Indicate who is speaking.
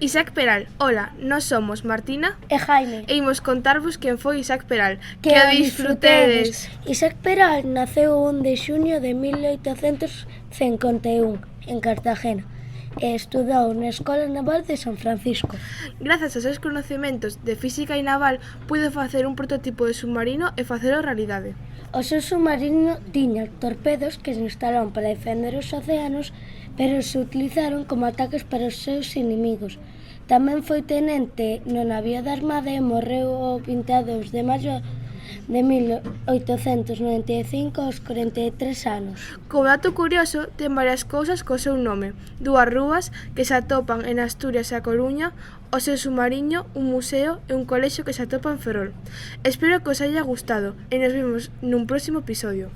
Speaker 1: Isaac Peral, ola, nós somos Martina
Speaker 2: e Jaime.
Speaker 1: e imos contarvos quen foi Isaac Peral.
Speaker 2: Que
Speaker 1: o
Speaker 2: o
Speaker 1: disfrutedes!
Speaker 2: Isaac Peral naceu o 1 de xuño de 1851 en Cartagena e estudou na Escola Naval de San Francisco.
Speaker 1: Grazas aos seus conhecementos de física e naval, puido facer un prototipo de submarino e facelo realidade.
Speaker 2: O seu submarino tiña torpedos que se instalaron para defender os océanos, pero se utilizaron como ataques para os seus inimigos. Tamén foi tenente no navío da Armada e morreu o 22 de maio de 1895 aos 43 anos.
Speaker 1: Como dato curioso, ten varias cousas co seu nome, dúas rúas que se atopan en Asturias e A Coruña, o seu submarino, un museo e un colexio que se atopa en Ferrol. Espero que os haya gustado e nos vemos nun próximo episodio.